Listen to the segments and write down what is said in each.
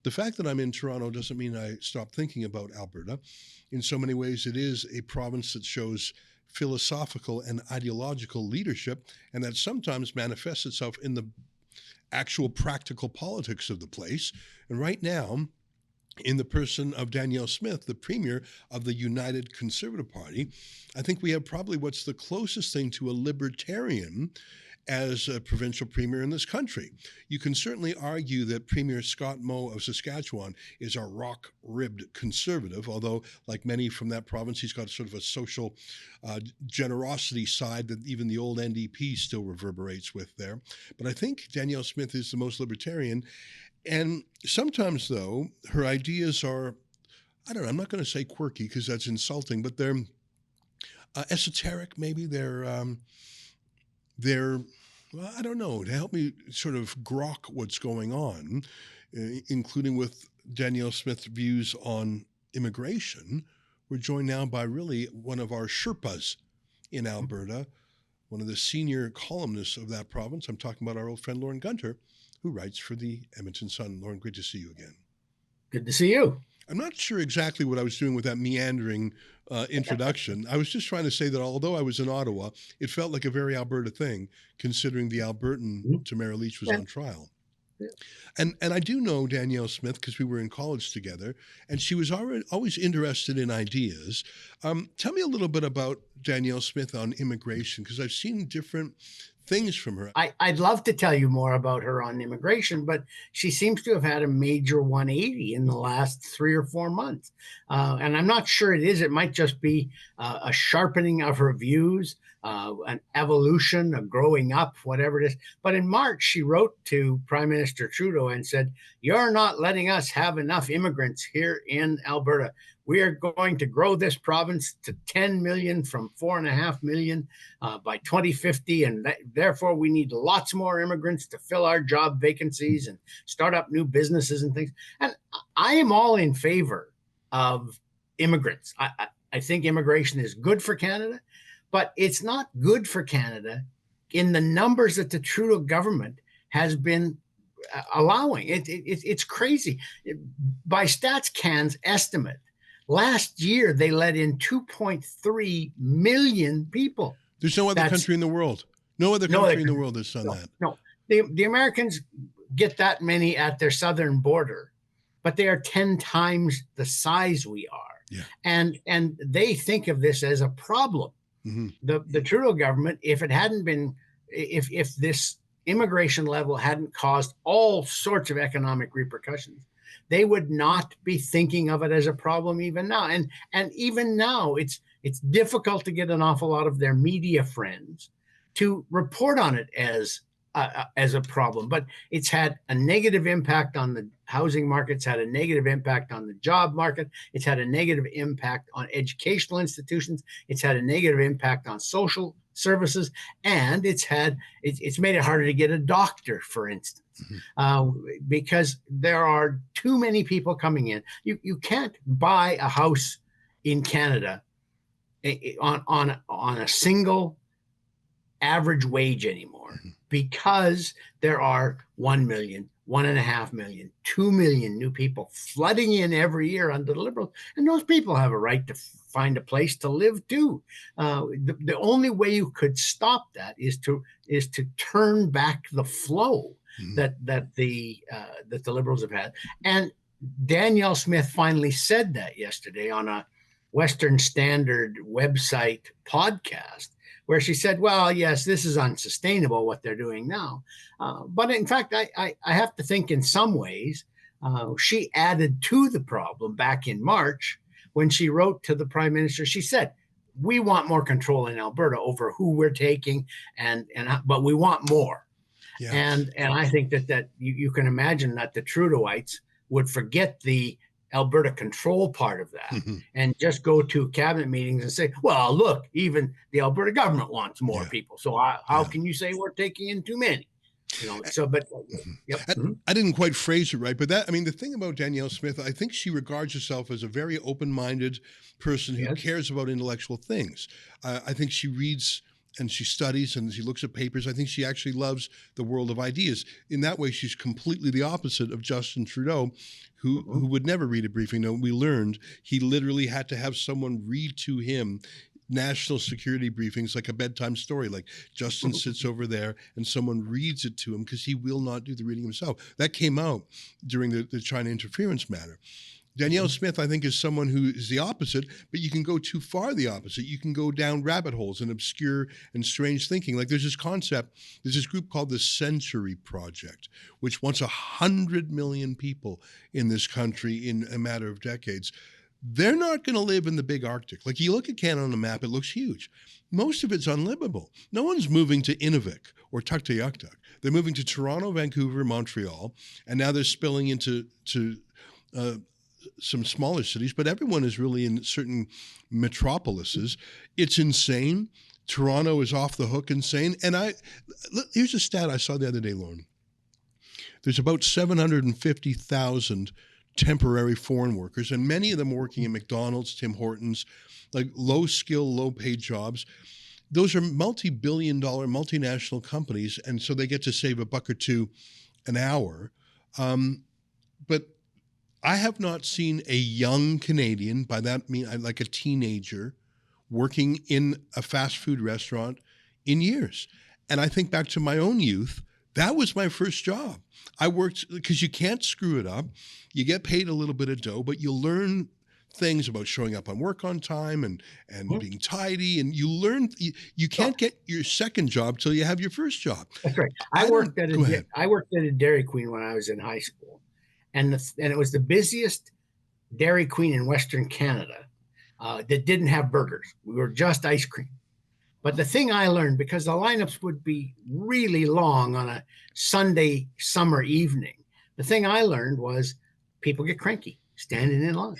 The fact that I'm in Toronto doesn't mean I stop thinking about Alberta. In so many ways, it is a province that shows philosophical and ideological leadership, and that sometimes manifests itself in the actual practical politics of the place. And right now, in the person of Danielle Smith, the premier of the United Conservative Party, I think we have probably what's the closest thing to a libertarian as a provincial premier in this country. You can certainly argue that Premier Scott Moe of Saskatchewan is a rock-ribbed conservative, although, like many from that province, he's got sort of a social generosity side that even the old NDP still reverberates with there. But I think Danielle Smith is the most libertarian. And sometimes, though, her ideas are, I don't know, I'm not going to say quirky because that's insulting, but they're esoteric, maybe. They're, well, I don't know, to help me sort of grok what's going on, including with Danielle Smith's views on immigration. We're joined now by really one of our Sherpas in Alberta, one of the senior columnists of that province. I'm talking about our old friend Lorne Gunter, who writes for the Edmonton Sun. Lorne, great to see you again. Good to see you. I'm not sure exactly what I was doing with that meandering introduction. I was just trying to say that although I was in Ottawa, it felt like a very Alberta thing, considering the Albertan Tamara Lich was on trial. Yeah. And I do know Danielle Smith because we were in college together, and she was always interested in ideas. Tell me a little bit about Danielle Smith on immigration, because I've seen different things from her. I'd love to tell you more about her on immigration, but she seems to have had a major 180 in the last 3 or 4 months. And I'm not sure it is. It might just be a sharpening of her views, an evolution, a growing up, whatever it is. But in March, she wrote to Prime Minister Trudeau and said, "You're not letting us have enough immigrants here in Alberta. We are going to grow this province to 10 million from 4.5 million by 2050. And therefore, we need lots more immigrants to fill our job vacancies and start up new businesses and things." And I am all in favor of immigrants. I think immigration is good for Canada, but it's not good for Canada in the numbers that the Trudeau government has been allowing. It's crazy. By StatsCan's estimate, last year, they let in 2.3 million people. There's no other country in the world. No other country in the world has done that. No, the Americans get that many at their southern border, but they are 10 times the size we are. Yeah. And they think of this as a problem. Mm-hmm. The Trudeau government, if it hadn't been, if this immigration level hadn't caused all sorts of economic repercussions, they would not be thinking of it as a problem even now. And even now, it's difficult to get an awful lot of their media friends to report on it as a problem. But it's had a negative impact on the housing market. It's had a negative impact on the job market. It's had a negative impact on educational institutions. It's had a negative impact on social services, and it's made it harder to get a doctor, for instance. Because there are too many people coming in. You can't buy a house in Canada on a single average wage anymore, because there are 1 million, 1.5 million, 2 million new people flooding in every year under the Liberals, and those people have a right to find a place to live too. The only way you could stop that is to turn back the flow that the Liberals have had. And Danielle Smith finally said that yesterday on a Western Standard website podcast, where she said, well, yes, this is unsustainable what they're doing now. But in fact, I have to think in some ways she added to the problem back in March when she wrote to the Prime Minister. She said, we want more control in Alberta over who we're taking, but we want more. Yeah. And I think that you can imagine that the Trudeauites would forget the Alberta control part of that and just go to cabinet meetings and say, well, look, even the Alberta government wants more people. So how can you say we're taking in too many? I didn't quite phrase it right, but the thing about Danielle Smith, I think she regards herself as a very open-minded person who cares about intellectual things. I think she reads and she studies and she looks at papers. I think she actually loves the world of ideas. In that way, she's completely the opposite of Justin Trudeau, who would never read a briefing note. We learned he literally had to have someone read to him national security briefings like a bedtime story. Like Justin sits over there and someone reads it to him because he will not do the reading himself. That came out during the China interference matter. Danielle Smith, I think, is someone who is the opposite, but you can go too far the opposite. You can go down rabbit holes and obscure and strange thinking. Like there's this concept, there's this group called the Century Project, which wants 100 million people in this country in a matter of decades. They're not going to live in the big Arctic. Like you look at Canada on the map, it looks huge. Most of it's unlivable. No one's moving to Inuvik or Tuktoyaktuk. They're moving to Toronto, Vancouver, Montreal, and now they're spilling into some smaller cities, but everyone is really in certain metropolises. It's insane. Toronto is off the hook insane. And here's a stat I saw the other day, Lorne. There's about 750,000 temporary foreign workers, and many of them working in McDonald's, Tim Hortons, like low skill, low paid jobs. Those are multi-billion-dollar multinational companies, and so they get to save $1 or $2 an hour. But I have not seen a young Canadian, by that I mean like a teenager, working in a fast food restaurant in years. And I think back to my own youth. That was my first job. I worked because you can't screw it up. You get paid a little bit of dough, but you learn things about showing up on work on time and being tidy. And you learn you can't get your second job till you have your first job. That's right. I worked at a Dairy Queen when I was in high school, and it was the busiest Dairy Queen in Western Canada that didn't have burgers. We were just ice cream. But the thing I learned, because the lineups would be really long on a Sunday summer evening, the thing I learned was people get cranky standing in line,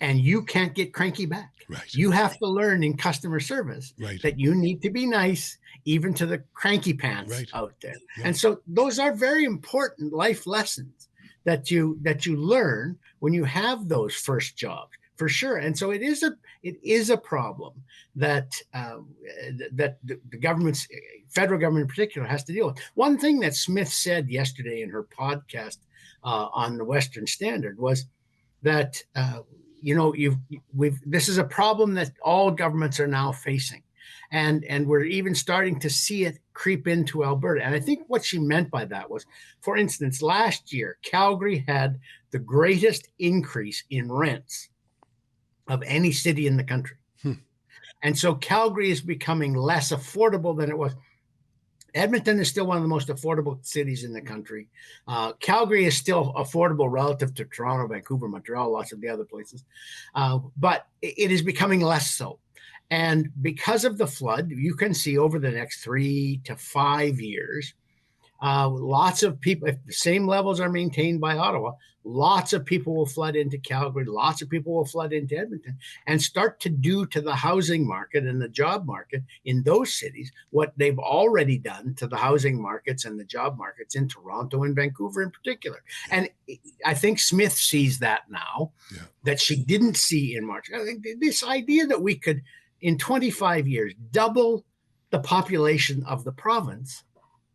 and you can't get cranky back. Right. You have to learn in customer service that you need to be nice, even to the cranky pants out there. Yeah. And so those are very important life lessons that you learn when you have those first jobs. For sure. And so it is a problem that the government's federal government in particular has to deal with. One thing that Smith said yesterday in her podcast on the Western Standard was that this is a problem that all governments are now facing, and we're even starting to see it creep into Alberta. And I think what she meant by that was, for instance, last year Calgary had the greatest increase in rents of any city in the country. And so Calgary is becoming less affordable than it was. Edmonton is still one of the most affordable cities in the country. Calgary is still affordable relative to Toronto, Vancouver, Montreal, lots of the other places. But it is becoming less so. And because of the flood, you can see over the next 3 to 5 years, lots of people, if the same levels are maintained by Ottawa, lots of people will flood into Calgary, lots of people will flood into Edmonton and start to do to the housing market and the job market in those cities what they've already done to the housing markets and the job markets in Toronto and Vancouver in particular. And I think Smith sees that now that she didn't see in March. I think this idea that we could, in 25 years, double the population of the province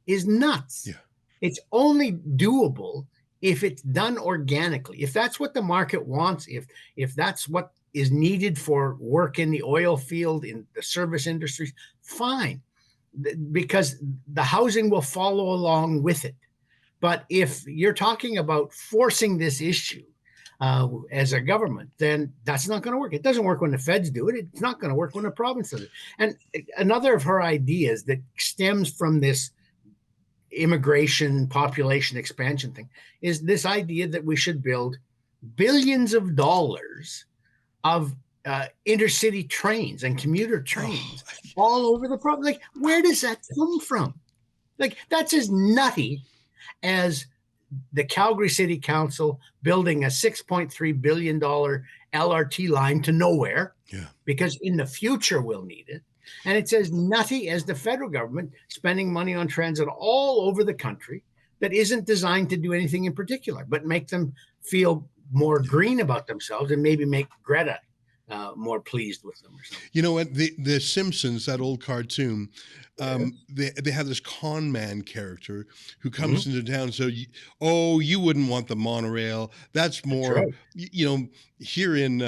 is nuts. Yeah. It's only doable if it's done organically. If that's what the market wants, if that's what is needed for work in the oil field, in the service industries, fine, because the housing will follow along with it. But if you're talking about forcing this issue as a government, then that's not going to work. It doesn't work when the feds do it. It's not going to work when the province does it. And another of her ideas that stems from this immigration population expansion thing is this idea that we should build billions of dollars of intercity trains and commuter trains all over the province. Like, where does that come from? Like, that's as nutty as the Calgary City Council building a $6.3 billion LRT line to nowhere, because in the future we'll need it. And it's as nutty as the federal government spending money on transit all over the country that isn't designed to do anything in particular, but make them feel more green about themselves and maybe make Greta more pleased with them or something. You know what? The Simpsons, that old cartoon, they have this con man character who comes into town. So, you wouldn't want the monorail. That's more, right. Here in,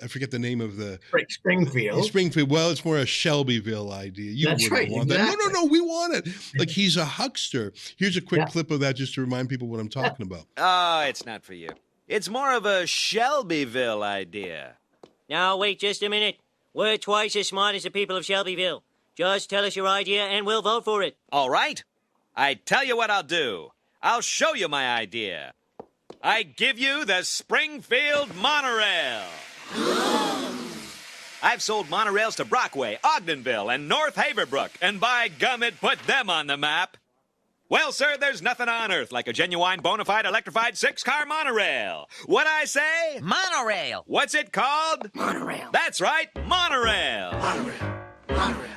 I forget the name of the... Springfield. Springfield. Well, it's more a Shelbyville idea. You That's wouldn't right, want exactly. that. No, we want it. Like, he's a huckster. Here's a quick clip of that just to remind people what I'm talking about. Oh, it's not for you. It's more of a Shelbyville idea. Now, wait just a minute. We're twice as smart as the people of Shelbyville. Just tell us your idea and we'll vote for it. All right. I tell you what I'll do. I'll show you my idea. I give you the Springfield Monorail. I've sold monorails to Brockway, Ogdenville, and North Haverbrook, and by gum, it put them on the map. Well, sir, there's nothing on earth like a genuine, bona fide, electrified 6-car monorail. What'd I say? Monorail. What's it called? Monorail. That's right, monorail. Monorail. Monorail.